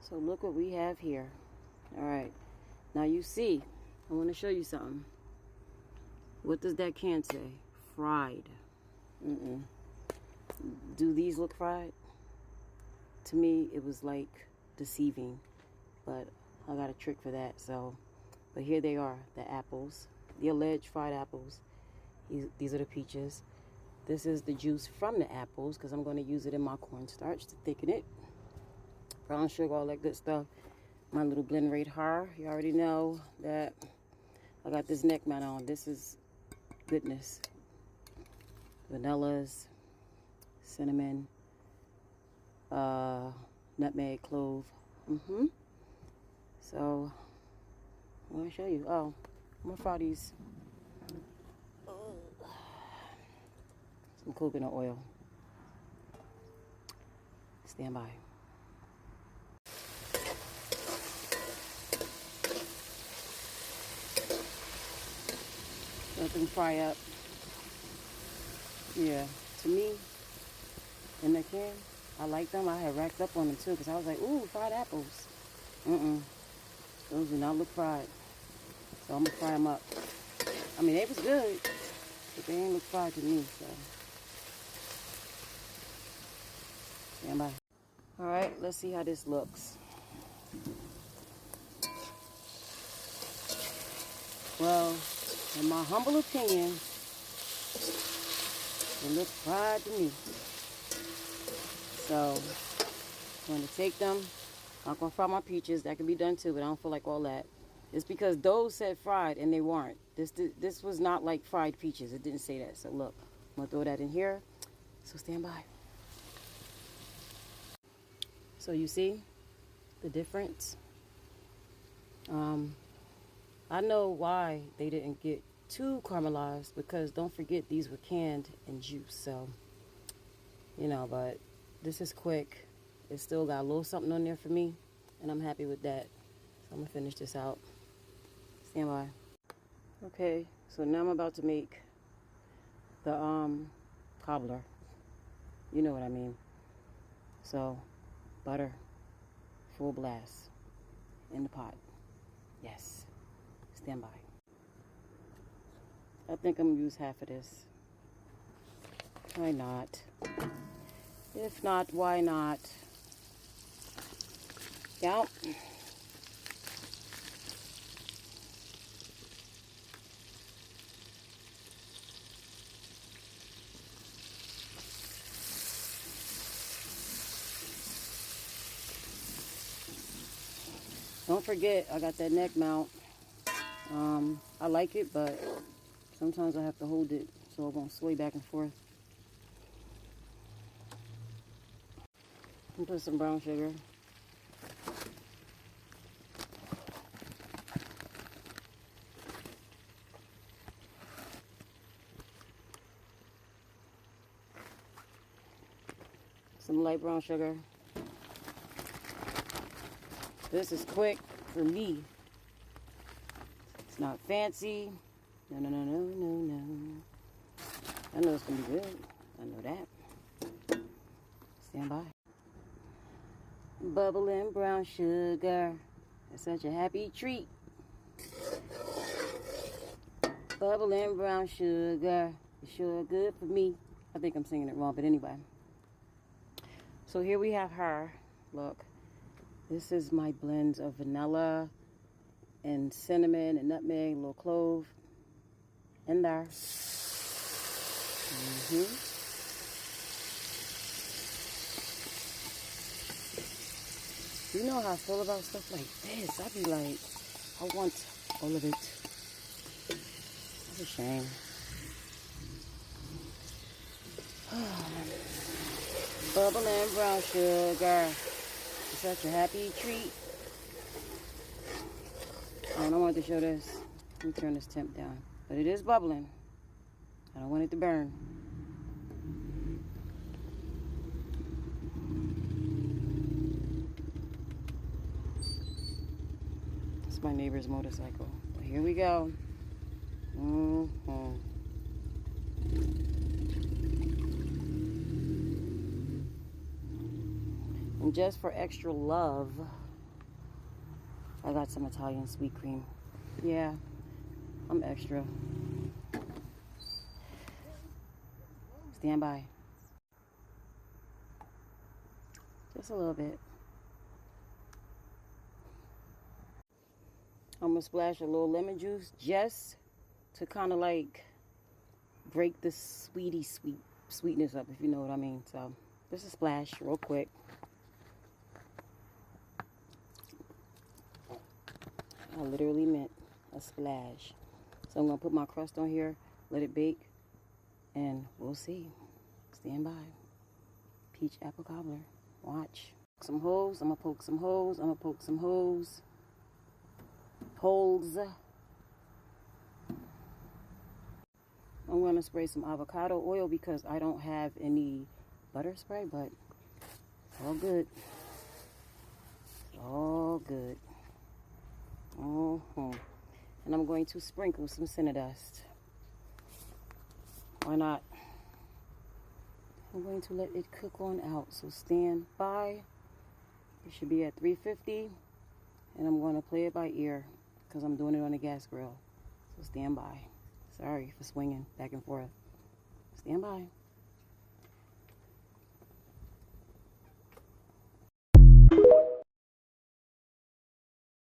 So look what we have here. All right, now you see, I want to show you something. What does that can say? Fried. Do these look fried? To me, it was like deceiving, but I got a trick for that. So, but here they are, the apples, the alleged fried apples. These are the peaches. This is the juice from the apples, because I'm going to use it in my cornstarch to thicken it. Brown sugar, all that good stuff. My little blend rate har. You already know that I got this neck mat on. This is goodness. Vanillas, cinnamon, nutmeg, clove. So I'm gonna show you. Oh, I'm gonna fry these. Some coconut oil. Stand by. Let them fry up. Yeah, to me, in the can, I like them. I had racked up on them too, because I was like, ooh, fried apples. Those do not look fried. So I'm gonna fry them up. I mean, they was good, but they ain't look fried to me, so. Stand by. All right, let's see how this looks. Well, in my humble opinion, it looks fried to me. So, I'm going to take them. I'm going to fry my peaches. That can be done too, but I don't feel like all that. It's because those said fried and they weren't. This was not like fried peaches. It didn't say that. So look, I'm going to throw that in here. So stand by. So you see the difference? I know why they didn't get too caramelized, because don't forget these were canned and juice. So, you know, but this is quick. It still got a little something on there for me, and I'm happy with that. So I'm gonna finish this out. Stand by. Okay, so now I'm about to make the cobbler. You know what I mean. So, butter, full blast in the pot. Yes. Stand by. I think I'm gonna use half of this. Why not? If not, why not? Yep. Don't forget, I got that neck mount. I like it, but sometimes I have to hold it so it won't sway back and forth. And put some brown sugar. Some light brown sugar. This is quick for me. It's not fancy. No, no, no, no, no, no. I know it's gonna be good. I know that. Stand by. Bubbling brown sugar. It's such a happy treat. Bubbling brown sugar. It's sure good for me. I think I'm singing it wrong, but anyway. So here we have her. Look. This is my blends of vanilla and cinnamon and nutmeg, a little clove in there. You know how I feel about stuff like this. I'd be like, I want all of it. That's a shame. Bubbling brown sugar. It's such a happy treat. Oh, and I wanted to show this. Let me turn this temp down. But it is bubbling. I don't want it to burn. It's my neighbor's motorcycle. But here we go. And just for extra love, I got some Italian sweet cream. Yeah, I'm extra. Stand by. Just a little bit. I'm gonna splash a little lemon juice just to kind of like break the sweetness up, if you know what I mean. So just a splash real quick. I literally meant a splash. So I'm gonna put my crust on here, let it bake, and we'll see. Stand by. Peach apple cobbler. Watch. Some holes. I'm gonna poke some holes. I'm gonna poke some holes. Holes. I'm gonna spray some avocado oil because I don't have any butter spray, but it's all good. It's all good. And I'm going to sprinkle some cinnamon dust. Why not? I'm going to let it cook on out. So stand by. It should be at 350. And I'm going to play it by ear because I'm doing it on a gas grill. So stand by. Sorry for swinging back and forth. Stand by.